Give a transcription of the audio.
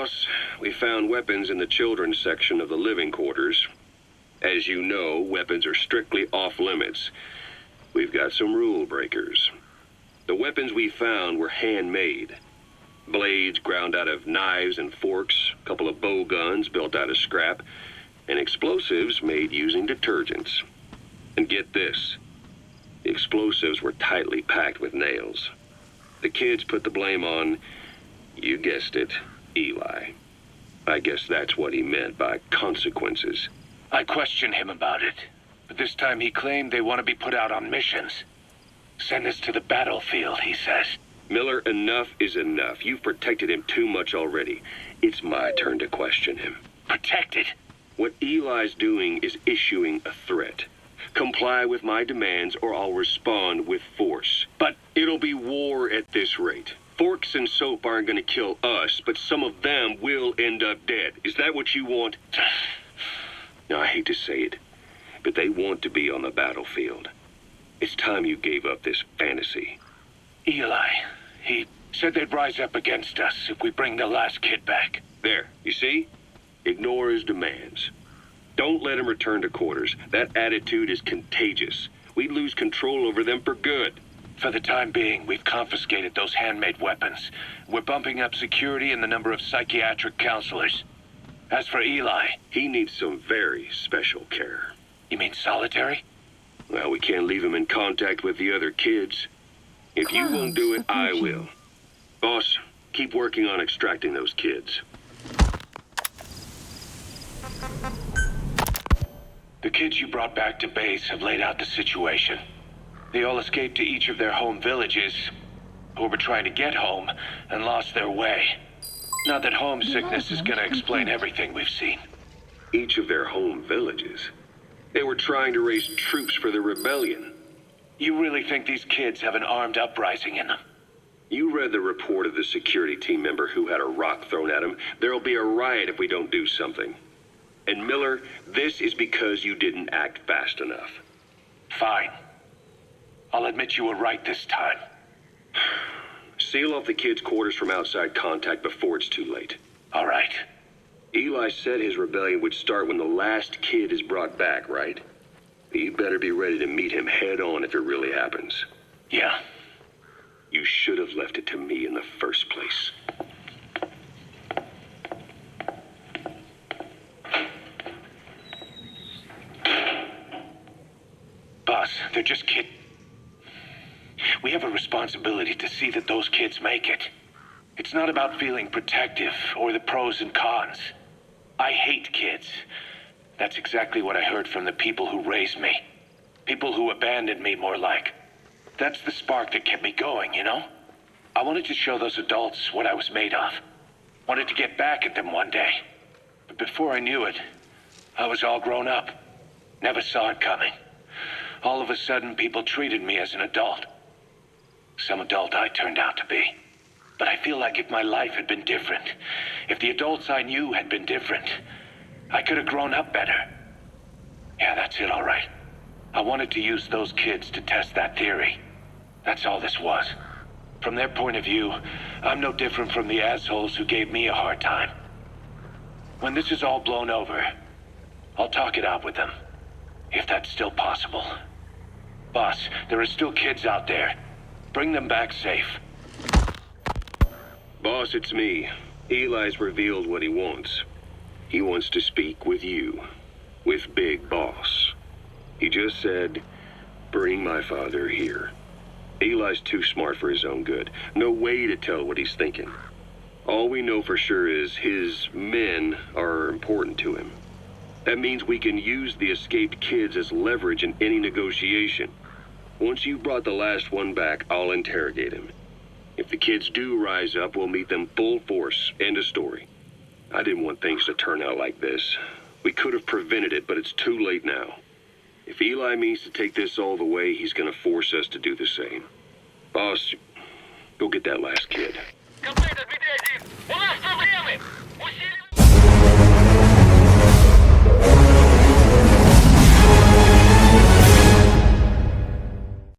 Boss, we found weapons in the children's section of the living quarters. As you know, weapons are strictly off-limits. We've got some rule breakers. The weapons we found were handmade. Blades ground out of knives and forks, a couple of bow guns built out of scrap, and explosives made using detergents. And get this, the explosives were tightly packed with nails. The kids put the blame on, you guessed it, Eli. I guess that's what he meant by consequences. I questioned him about it, but this time he claimed they want to be put out on missions. Send us to the battlefield, he says. Miller, enough is enough. You've protected him too much already. It's my turn to question him. Protected? What Eli's doing is issuing a threat. Comply with my demands or I'll respond with force. But it'll be war at this rate. Forks and soap aren't gonna kill us, but some of them will end up dead. Is that what you want? Now, I hate to say it, but they want to be on the battlefield. It's time you gave up this fantasy. Eli, he said they'd rise up against us if we bring the last kid back. There, you see? Ignore his demands. Don't let him return to quarters. That attitude is contagious. We'd lose control over them for good. For the time being, we've confiscated those handmade weapons. We're bumping up security and the number of psychiatric counselors. As for Eli... He needs some very special care. You mean solitary? Well, we can't leave him in contact with the other kids. If you won't do it, I will. Boss, keep working on extracting those kids. The kids you brought back to base have laid out the situation. They all escaped to each of their home villages, or were trying to get home, and lost their way. Not that homesickness is gonna explain everything we've seen. Each of their home villages? They were trying to raise troops for the rebellion. You really think these kids have an armed uprising in them? You read the report of the security team member who had a rock thrown at him. There'll be a riot if we don't do something. And Miller, this is because you didn't act fast enough. Fine. I'll admit you were right this time. Seal off the kids' quarters from outside contact before it's too late. All right. Eli said his rebellion would start when the last kid is brought back, right? You better be ready to meet him head on if it really happens. Yeah. You should have left it to me in the first place. Boss, they're just kids. We have a responsibility to see that those kids make it. It's not about feeling protective or the pros and cons. I hate kids. That's exactly what I heard from the people who raised me. People who abandoned me, more like. That's the spark that kept me going, you know? I wanted to show those adults what I was made of. Wanted to get back at them one day. But before I knew it, I was all grown up. Never saw it coming. All of a sudden, people treated me as an adult. Some adult I turned out to be. But I feel like if my life had been different, if the adults I knew had been different, I could have grown up better. Yeah, that's it, all right. I wanted to use those kids to test that theory. That's all this was. From their point of view, I'm no different from the assholes who gave me a hard time. When this is all blown over, I'll talk it out with them. If that's still possible. Boss, there are still kids out there. Bring them back safe. Boss, it's me. Eli's revealed what he wants. He wants to speak with you. With Big Boss. He just said, bring my father here. Eli's too smart for his own good. No way to tell what he's thinking. All we know for sure is his men are important to him. That means we can use the escaped kids as leverage in any negotiation. Once you've brought the last one back, I'll interrogate him. If the kids do rise up, we'll meet them full force. End of story. I didn't want things to turn out like this. We could have prevented it, but it's too late now. If Eli means to take this all the way, he's gonna force us to do the same. Boss, go get that last kid. Компьютер, Дмитрий 1. У нас проблемы! Усиливаем...